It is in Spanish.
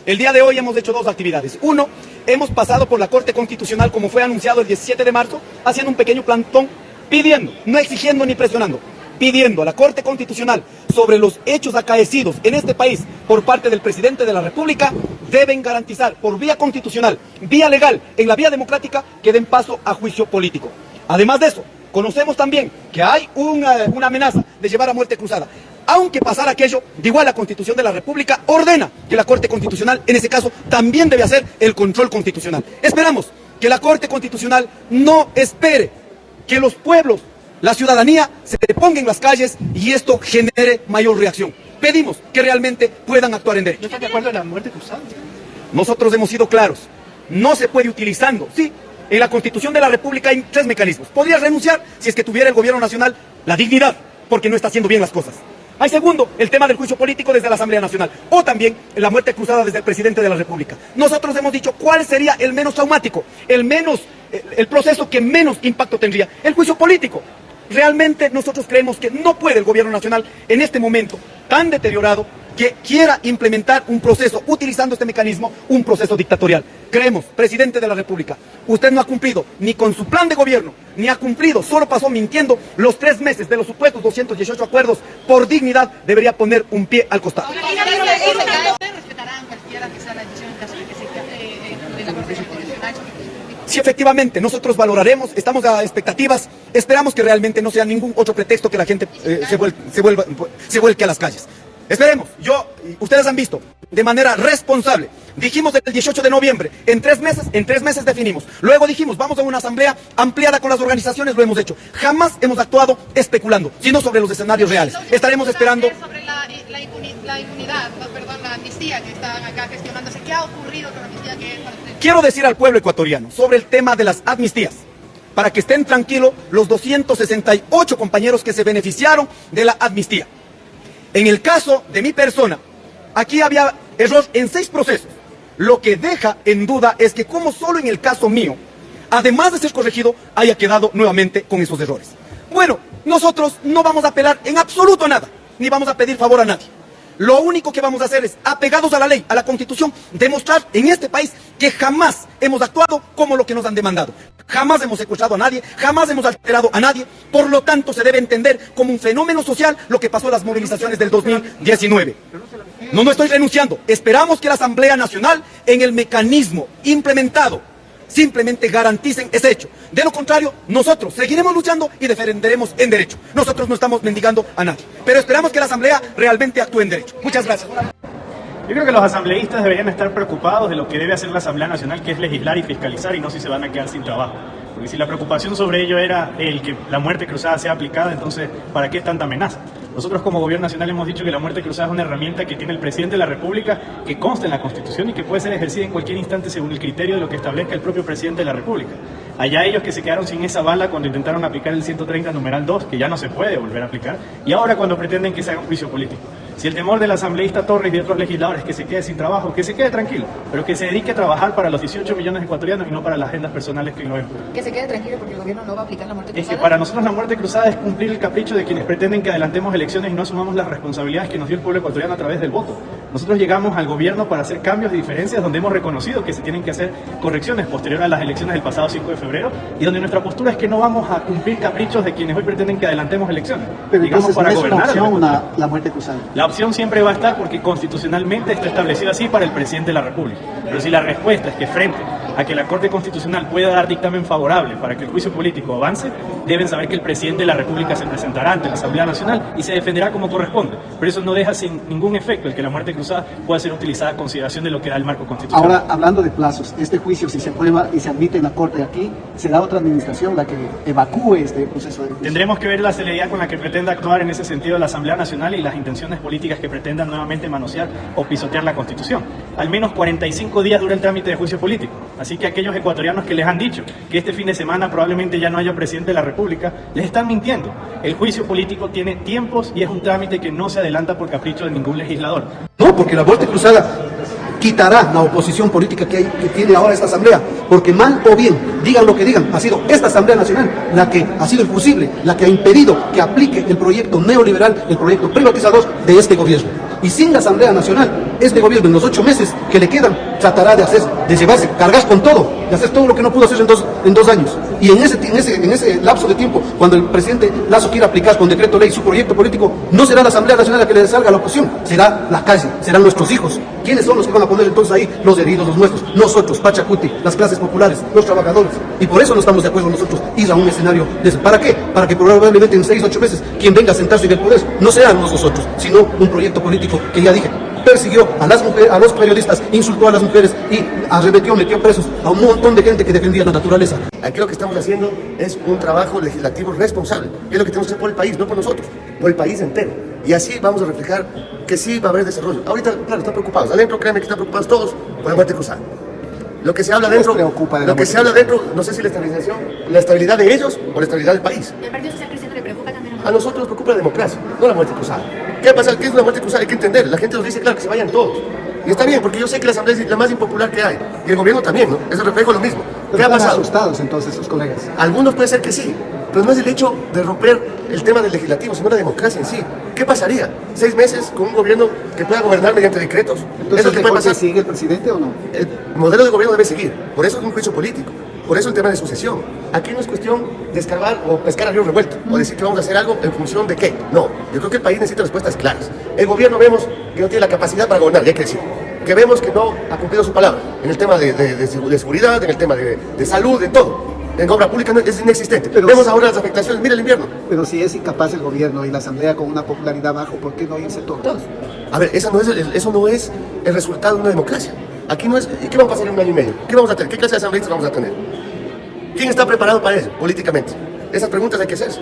El día de hoy hemos hecho dos actividades. Uno, hemos pasado por la Corte Constitucional, como fue anunciado el 17 de marzo, haciendo un pequeño plantón, pidiendo, no exigiendo ni presionando, pidiendo a la Corte Constitucional sobre los hechos acaecidos en este país por parte del presidente de la República, deben garantizar por vía constitucional, vía legal, en la vía democrática, que den paso a juicio político. Además de eso, conocemos también que hay una amenaza de llevar a muerte cruzada. Aunque pasara aquello, de igual la Constitución de la República ordena que la Corte Constitucional, en ese caso, también debe hacer el control constitucional. Esperamos que la Corte Constitucional no espere que los pueblos, la ciudadanía, se ponga en las calles y esto genere mayor reacción. Pedimos que realmente puedan actuar en derecho. ¿No estás de acuerdo en la muerte cruzada? Nosotros hemos sido claros. No se puede utilizando, sí, en la Constitución de la República hay 3 mecanismos. Podría renunciar si es que tuviera el gobierno nacional la dignidad, porque no está haciendo bien las cosas. Hay segundo, el tema del juicio político desde la Asamblea Nacional, o también la muerte cruzada desde el presidente de la República. Nosotros hemos dicho cuál sería el menos traumático, el proceso que menos impacto tendría, el juicio político. Realmente nosotros creemos que no puede el gobierno nacional en este momento tan deteriorado que quiera implementar un proceso, utilizando este mecanismo, un proceso dictatorial. Creemos, presidente de la República, usted no ha cumplido ni con su plan de gobierno, ni ha cumplido, solo pasó mintiendo los 3 meses de los supuestos 218 acuerdos. Por dignidad debería poner un pie al costado. ¿Respetarán cualquiera que sea la decisión en caso de que se de la Corte Constitucional? Sí, efectivamente, nosotros valoraremos, estamos a expectativas, esperamos que realmente no sea ningún otro pretexto que la gente se vuelque a las calles. Esperemos, ustedes han visto, de manera responsable, dijimos el 18 de noviembre, en 3 meses definimos. Luego dijimos, vamos a una asamblea ampliada con las organizaciones, lo hemos hecho. Jamás hemos actuado especulando, sino sobre los escenarios reales. Estaremos esperando... Sobre la impunidad, la amnistía que estaban acá gestionándose, ¿qué ha ocurrido con la amnistía que es para usted? Quiero decir al pueblo ecuatoriano sobre el tema de las amnistías, para que estén tranquilos los 268 compañeros que se beneficiaron de la amnistía. En el caso de mi persona, aquí había error en 6 procesos. Lo que deja en duda es que como solo en el caso mío, además de ser corregido, haya quedado nuevamente con esos errores. Bueno, nosotros no vamos a apelar en absoluto a nada, ni vamos a pedir favor a nadie. Lo único que vamos a hacer es, apegados a la ley, a la Constitución, demostrar en este país que jamás hemos actuado como lo que nos han demandado. Jamás hemos secuestrado a nadie, jamás hemos alterado a nadie. Por lo tanto, se debe entender como un fenómeno social lo que pasó en las movilizaciones del 2019. No estoy renunciando. Esperamos que la Asamblea Nacional, en el mecanismo implementado, simplemente garanticen ese hecho. De lo contrario, nosotros seguiremos luchando y defenderemos en derecho. Nosotros no estamos mendigando a nadie, pero esperamos que la Asamblea realmente actúe en derecho. Muchas gracias. Yo creo que los asambleístas deberían estar preocupados de lo que debe hacer la Asamblea Nacional, que es legislar y fiscalizar, y no si se van a quedar sin trabajo. Porque si la preocupación sobre ello era el que la muerte cruzada sea aplicada, entonces, ¿para qué tanta amenaza? Nosotros como gobierno nacional hemos dicho que la muerte cruzada es una herramienta que tiene el presidente de la República, que consta en la Constitución y que puede ser ejercida en cualquier instante según el criterio de lo que establezca el propio presidente de la República. Allá ellos que se quedaron sin esa bala cuando intentaron aplicar el 130 numeral 2, que ya no se puede volver a aplicar, y ahora cuando pretenden que se haga un juicio político. Si el temor del asambleísta Torres y de otros legisladores es que se quede sin trabajo, que se quede tranquilo, pero que se dedique a trabajar para los 18 millones de ecuatorianos y no para las agendas personales que lo ven. Que se quede tranquilo porque el gobierno no va a aplicar la muerte cruzada. Es que para nosotros la muerte cruzada es cumplir el capricho de quienes pretenden que adelantemos elecciones y no asumamos las responsabilidades que nos dio el pueblo ecuatoriano a través del voto. Nosotros llegamos al gobierno para hacer cambios y diferencias donde hemos reconocido que se tienen que hacer correcciones posterior a las elecciones del pasado 5 de febrero y donde nuestra postura es que no vamos a cumplir caprichos de quienes hoy pretenden que adelantemos elecciones. Pero digamos, entonces para no es una gobernar, opción la muerte cruzada. La opción siempre va a estar porque constitucionalmente está establecido así para el presidente de la República. Pero si la respuesta es que frente a que la Corte Constitucional pueda dar dictamen favorable para que el juicio político avance, deben saber que el presidente de la República se presentará ante la Asamblea Nacional y se defenderá como corresponde. Pero eso no deja sin ningún efecto el que la muerte cruzada pueda ser utilizada a consideración de lo que da el marco constitucional. Ahora, hablando de plazos, este juicio, si se aprueba y se admite en la Corte aquí, será otra administración la que evacúe este proceso de juicio. Tendremos que ver la celeridad con la que pretenda actuar en ese sentido la Asamblea Nacional y las intenciones políticas que pretendan nuevamente manosear o pisotear la Constitución. Al menos 45 días dura el trámite de juicio político. Así que aquellos ecuatorianos que les han dicho que este fin de semana probablemente ya no haya presidente de la República, les están mintiendo. El juicio político tiene tiempos y es un trámite que no se adelanta por capricho de ningún legislador. No, porque la muerte cruzada quitará la oposición política que tiene ahora esta Asamblea, porque mal o bien, digan lo que digan, ha sido esta Asamblea Nacional la que ha sido imposible, la que ha impedido que aplique el proyecto neoliberal, el proyecto privatizador de este gobierno. Y sin la Asamblea Nacional, este gobierno en los 8 meses que le quedan tratará de llevarse, cargas con todo, de hacer todo lo que no pudo hacer en dos años. Y en ese lapso de tiempo, cuando el presidente Lasso quiera aplicar con decreto ley su proyecto político, no será la Asamblea Nacional la que le salga a la oposición, será la calle, serán nuestros hijos. ¿Quiénes son los que van a poner entonces ahí los heridos, los nuestros? Nosotros, Pachacuti, las clases populares, los trabajadores. Y por eso no estamos de acuerdo nosotros ir a un escenario de ese. ¿Para qué? Para que probablemente en 6 o 8 meses quien venga a sentarse en el poder no seamos nosotros, sino un proyecto político que ya dije, persiguió a las mujeres, a los periodistas, insultó a las mujeres y arremetió, metió presos a un montón de gente que defendía la naturaleza. Aquí lo que estamos haciendo es un trabajo legislativo responsable. Es lo que tenemos que hacer por el país, no por nosotros, por el país entero. Y así vamos a reflejar que sí va a haber desarrollo. Ahorita, claro, están preocupados. Adentro, créanme que están preocupados todos por la muerte cruzada. Lo que se habla dentro, no sé si la estabilidad de ellos o la estabilidad del país. ¿Y al Partido Social Cristiano le preocupa también? A nosotros nos preocupa la democracia, no la muerte cruzada. ¿Qué pasa? ¿Qué es una muerte cruzada? Hay que entender. La gente nos dice, claro, que se vayan todos. Y está bien, porque yo sé que la Asamblea es la más impopular que hay. Y el gobierno también, ¿no? Es el reflejo de lo mismo. ¿Qué ha pasado? Asustados entonces sus colegas. Algunos puede ser que sí, pero no es el hecho de romper el tema del legislativo, sino la democracia en sí. ¿Qué pasaría? 6 meses con un gobierno que pueda gobernar mediante decretos. Entonces, ¿eso qué puede pasar? ¿sigue el presidente o no? El modelo de gobierno debe seguir. Por eso es un juicio político. Por eso el tema de sucesión. Aquí no es cuestión de escarbar o pescar a río revuelto o decir que vamos a hacer algo en función de qué. No, yo creo que el país necesita respuestas claras. El gobierno vemos que no tiene la capacidad para gobernar, ya hay que decir. Que vemos que no ha cumplido su palabra en el tema de seguridad, en el tema de salud, en todo. En obra pública es inexistente. Pero vemos ahora las afectaciones. Mira el invierno. Pero si es incapaz el gobierno y la Asamblea con una popularidad baja, ¿por qué no irse todos? A ver, eso no es el resultado de una democracia. Aquí no es. ¿Qué va a pasar en un año y medio? ¿Qué vamos a tener? ¿Qué clase de asambleístas vamos a tener? ¿Quién está preparado para eso políticamente? Esas preguntas hay que hacerse.